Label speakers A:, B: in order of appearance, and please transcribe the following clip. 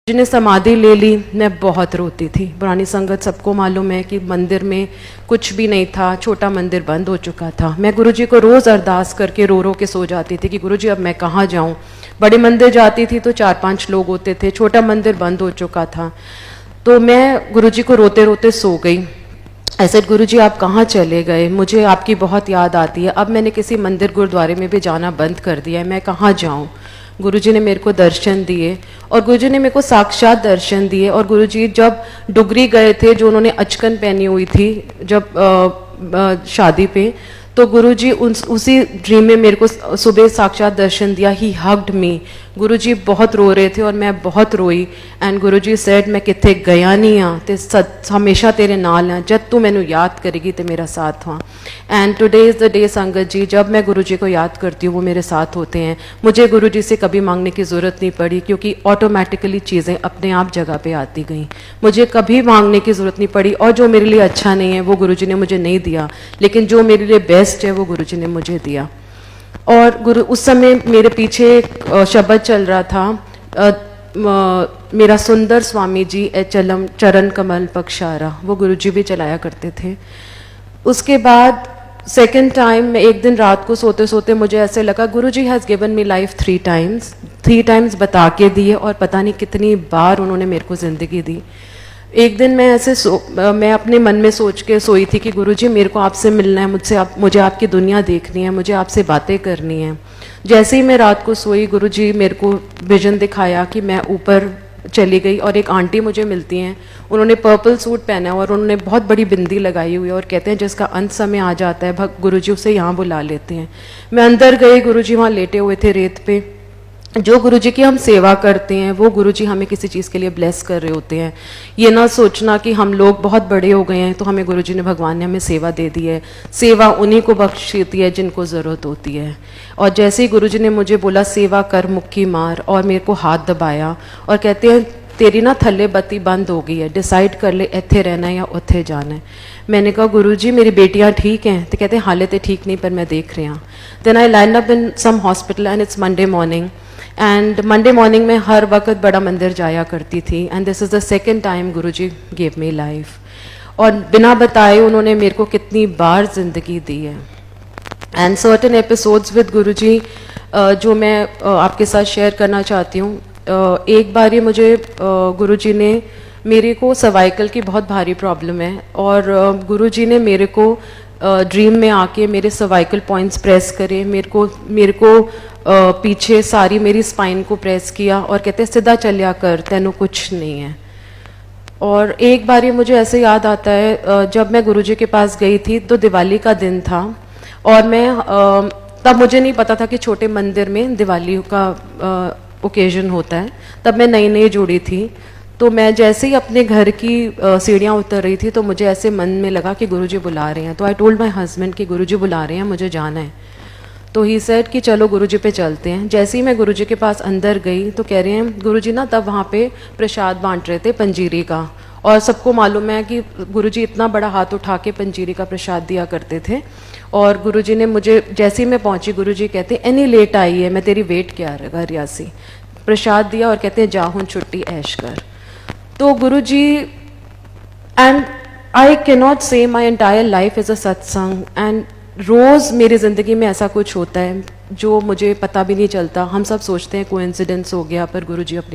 A: जिन्हें समाधि ले ली, मैं बहुत रोती थी। पुरानी संगत सबको मालूम है कि मंदिर में कुछ भी नहीं था, छोटा मंदिर बंद हो चुका था। मैं गुरुजी को रोज़ अरदास करके रो रो के सो जाती थी कि गुरुजी अब मैं कहाँ जाऊँ। बड़े मंदिर जाती थी तो 4-5 लोग होते थे, छोटा मंदिर बंद हो चुका था। तो मैं गुरुजी को रोते रोते सो गई। ऐसे गुरुजी आप कहाँ चले गए, मुझे आपकी बहुत याद आती है। अब मैंने किसी मंदिर गुरुद्वारे में भी जाना बंद कर दिया है, मैं कहाँ जाऊँ। गुरुजी ने मेरे को दर्शन दिए और गुरुजी ने मेरे को साक्षात दर्शन दिए। और गुरुजी जब डुगरी गए थे, जो उन्होंने अचकन पहनी हुई थी जब शादी पे, तो गुरुजी उसी ड्रीम में मेरे को सुबह साक्षात दर्शन दिया। ही हग्ड मी। गुरुजी बहुत रो रहे थे और मैं बहुत रोई। एंड गुरुजी सेड मैं किथे गया नहीं हाँ, ते हमेशा तेरे नाल हैं, जब तू मैनू याद करेगी तो मेरा साथ हाँ। And today is the day संगत जी, जब मैं गुरुजी को याद करती हूँ वो मेरे साथ होते हैं। मुझे गुरुजी से कभी मांगने की ज़रूरत नहीं पड़ी, क्योंकि ऑटोमेटिकली चीज़ें अपने आप जगह पे आती गई। मुझे कभी मांगने की ज़रूरत नहीं पड़ी। और जो मेरे लिए अच्छा नहीं है वो गुरुजी ने मुझे नहीं दिया, लेकिन जो मेरे लिए बेस्ट है वो गुरुजी ने मुझे दिया। और गुरु उस समय मेरे पीछे एक शब्द चल रहा था, मेरा सुंदर स्वामी जी चलम चरण कमल पक्षारा, वो गुरुजी भी चलाया करते थे। उसके बाद सेकेंड टाइम मैं एक दिन रात को सोते सोते मुझे ऐसे लगा Guruji has given me life 3 times बता के दिए, और पता नहीं कितनी बार उन्होंने मेरे को ज़िंदगी दी। एक दिन मैं मैं अपने मन में सोच के सोई थी कि गुरुजी मेरे को आपसे मिलना है, मुझे आपकी दुनिया देखनी है, मुझे आपसे बातें करनी है। जैसे ही मैं रात को सोई, गुरुजी मेरे को विजन दिखाया कि मैं ऊपर चली गई और एक आंटी मुझे मिलती हैं। उन्होंने पर्पल सूट पहना है और उन्होंने बहुत बड़ी बिंदी लगाई हुई है और कहते हैं जिसका अंत समय आ जाता है गुरुजी उसे यहाँ बुला लेते हैं। मैं अंदर गई, गुरुजी वहाँ लेटे हुए थे रेत पे। जो गुरुजी की हम सेवा करते हैं वो गुरुजी हमें किसी चीज़ के लिए ब्लेस कर रहे होते हैं। ये ना सोचना कि हम लोग बहुत बड़े हो गए हैं तो हमें गुरुजी ने, भगवान ने हमें सेवा दे दी है। सेवा उन्हीं को बख्शती है जिनको ज़रूरत होती है। और जैसे ही गुरुजी ने मुझे बोला सेवा कर मुक्की मार, और मेरे को हाथ दबाया और कहते हैं तेरी ना थल्ले बत्ती बंद हो गई है, डिसाइड कर ले इत्थे रहना है या उत्थे जाना है। मैंने कहा गुरुजी मेरी बेटियां ठीक हैं? तो कहते हैं हाले तो ठीक नहीं पर मैं देख रही हूँ। Then I land up in some hospital and it's Monday morning. And Monday morning में हर वक्त बड़ा मंदिर जाया करती थी। And this is the second time Guruji gave me life. और बिना बताए उन्होंने मेरे को कितनी बार ज़िंदगी दी है। एंड सर्टन एपिसोड्स विद गुरुजी जो मैं आपके साथ शेयर करना चाहती हूँ। एक बार ये मुझे गुरुजी ने, मेरे को सर्वाइकल की बहुत भारी प्रॉब्लम है, और गुरुजी ने मेरे को ड्रीम में आके मेरे सर्वाइकल पॉइंट्स प्रेस करे, मेरे को पीछे सारी मेरी स्पाइन को प्रेस किया और कहते सीधा चलिया कर, तेनू कुछ नहीं है। और एक बार ये मुझे ऐसे याद आता है, जब मैं गुरुजी के पास गई थी तो दिवाली का दिन था, और मैं तब मुझे नहीं पता था कि छोटे मंदिर में दिवाली का ओकेजन होता है। तब मैं नई नई जुड़ी थी। तो मैं जैसे ही अपने घर की सीढ़ियाँ उतर रही थी तो मुझे ऐसे मन में लगा कि गुरुजी बुला रहे हैं। तो आई टोल्ड माय हस्बैंड कि गुरुजी बुला रहे हैं, मुझे जाना है। तो ही सेड कि चलो गुरुजी पे चलते हैं। जैसे ही मैं गुरुजी के पास अंदर गई तो कह रहे हैं गुरुजी ना तब वहाँ पे प्रसाद बांट रहे थे पंजीरी का, और सबको मालूम है कि गुरुजी इतना बड़ा हाथ उठा के पंजीरी का प्रसाद दिया करते थे। और गुरुजी ने मुझे, जैसे ही मैं पहुँची, गुरुजी कहते एनी लेट आई है, मैं तेरी वेट क्या कर रियासी। प्रसाद दिया और कहते हैं जा हूँ छुट्टी ऐश कर। तो गुरुजी, एंड आई कैन नॉट से my entire life is a सत्संग। एंड रोज़ मेरी ज़िंदगी में ऐसा कुछ होता है जो मुझे पता भी नहीं चलता। हम सब सोचते हैं कोइंसिडेंस हो गया, पर गुरुजी अपनी